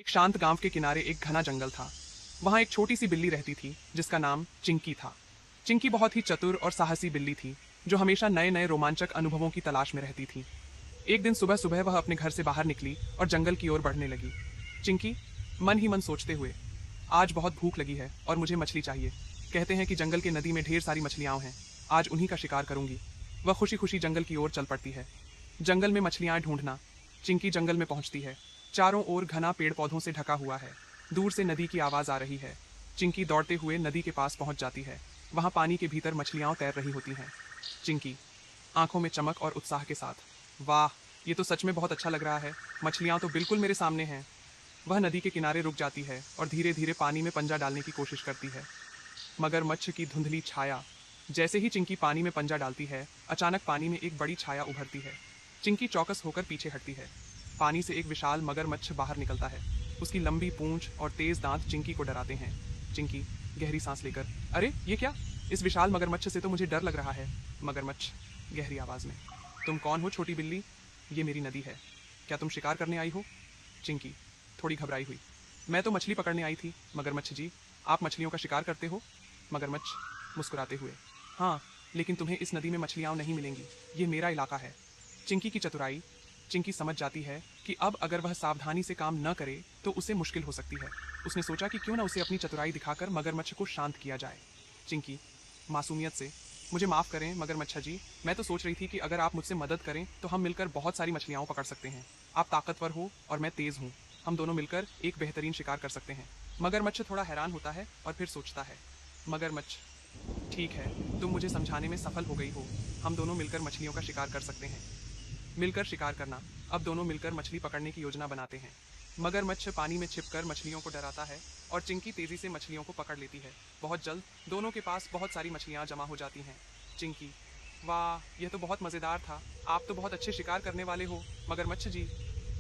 एक शांत गांव के किनारे एक घना जंगल था। वहां एक छोटी सी बिल्ली रहती थी जिसका नाम चिंकी था। चिंकी बहुत ही चतुर और साहसी बिल्ली थी जो हमेशा नए नए रोमांचक अनुभवों की तलाश में रहती थी। एक दिन सुबह सुबह वह अपने घर से बाहर निकली और जंगल की ओर बढ़ने लगी। चिंकी मन ही मन सोचते हुए, आज बहुत भूख लगी है और मुझे मछली चाहिए। कहते हैं कि जंगल के नदी में ढेर सारी मछलियां हैं, आज उन्हीं का शिकार करूंगी। वह खुशी खुशी जंगल की ओर चल पड़ती है। जंगल में मछलियां ढूंढना। चिंकी जंगल में पहुंचती है। चारों ओर घना पेड़ पौधों से ढका हुआ है। दूर से नदी की आवाज आ रही है। चिंकी दौड़ते हुए नदी के पास पहुंच जाती है। वहां पानी के भीतर मछलियां तैर रही होती हैं। चिंकी आंखों में चमक और उत्साह के साथ, वाह, ये तो सच में बहुत अच्छा लग रहा है, मछलियां तो बिल्कुल मेरे सामने हैं। वह नदी के किनारे रुक जाती है और धीरे धीरे पानी में पंजा डालने की कोशिश करती है। मगरमच्छ की धुंधली छाया। जैसे ही चिंकी पानी में पंजा डालती है, अचानक पानी में एक बड़ी छाया उभरती है। चिंकी चौकस होकर पीछे हटती है। पानी से एक विशाल मगरमच्छ बाहर निकलता है। उसकी लंबी पूंछ और तेज दांत चिंकी को डराते हैं। चिंकी गहरी सांस लेकर, अरे ये क्या, इस विशाल मगरमच्छ से तो मुझे डर लग रहा है। मगरमच्छ गहरी आवाज में, तुम कौन हो छोटी बिल्ली? ये मेरी नदी है, क्या तुम शिकार करने आई हो? चिंकी थोड़ी घबराई हुई, मैं तो मछली पकड़ने आई थी मगरमच्छ जी, आप मछलियों का शिकार करते हो? मगरमच्छ मुस्कुराते हुए, हाँ, लेकिन तुम्हें इस नदी में मछलियाँ नहीं मिलेंगी, ये मेरा इलाका है। चिंकी की चतुराई। चिंकी समझ जाती है कि अब अगर वह सावधानी से काम न करे तो उसे मुश्किल हो सकती है। उसने सोचा कि क्यों न उसे अपनी चतुराई दिखाकर मगरमच्छ को शांत किया जाए। चिंकी मासूमियत से, मुझे माफ़ करें मगरमच्छ जी, मैं तो सोच रही थी कि अगर आप मुझसे मदद करें तो हम मिलकर बहुत सारी मछलियाँ पकड़ सकते हैं। आप ताकतवर हो और मैं तेज़ हूँ, हम दोनों मिलकर एक बेहतरीन शिकार कर सकते हैं। मगरमच्छ थोड़ा हैरान होता है और फिर सोचता है। मगरमच्छ, ठीक है, तुम मुझे समझाने में सफल हो गई हो, हम दोनों मिलकर मछलियों का शिकार कर सकते हैं। मिलकर शिकार करना। अब दोनों मिलकर मछली पकड़ने की योजना बनाते हैं। मगरमच्छ पानी में छिपकर मछलियों को डराता है और चिंकी तेजी से मछलियों को पकड़ लेती है। बहुत जल्द दोनों के पास बहुत सारी मछलियां जमा हो जाती हैं। चिंकी, वाह, यह तो बहुत मज़ेदार था, आप तो बहुत अच्छे शिकार करने वाले हो मगरमच्छ जी।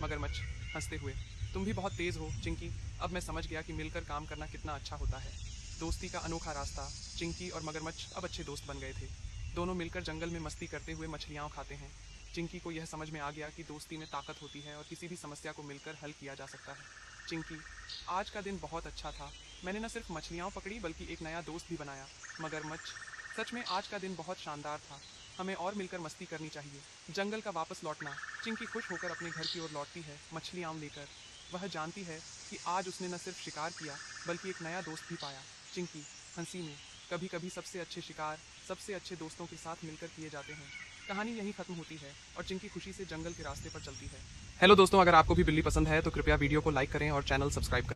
मगरमच्छ हंसते हुए, तुम भी बहुत तेज़ हो चिंकी, अब मैं समझ गया कि मिलकर काम करना कितना अच्छा होता है। दोस्ती का अनोखा रास्ता। चिंकी और मगरमच्छ अब अच्छे दोस्त बन गए थे। दोनों मिलकर जंगल में मस्ती करते हुए मछलियाँ खाते हैं। चिंकी को यह समझ में आ गया कि दोस्ती में ताकत होती है और किसी भी समस्या को मिलकर हल किया जा सकता है। चिंकी, आज का दिन बहुत अच्छा था, मैंने न सिर्फ मछलियाँ पकड़ी बल्कि एक नया दोस्त भी बनाया। मगरमच्छ, सच में आज का दिन बहुत शानदार था, हमें और मिलकर मस्ती करनी चाहिए। जंगल का वापस लौटना। चिंकी खुश होकर अपने घर की ओर लौटती है मछलियाँ लेकर। वह जानती है कि आज उसने न सिर्फ शिकार किया बल्कि एक नया दोस्त भी पाया। चिंकी हंसी में, कभी कभी सबसे अच्छे शिकार सबसे अच्छे दोस्तों के साथ मिलकर किए जाते हैं। कहानी यहीं खत्म होती है और चिंकी खुशी से जंगल के रास्ते पर चलती है। हेलो दोस्तों, अगर आपको भी बिल्ली पसंद है तो कृपया वीडियो को लाइक करें और चैनल सब्सक्राइब करें।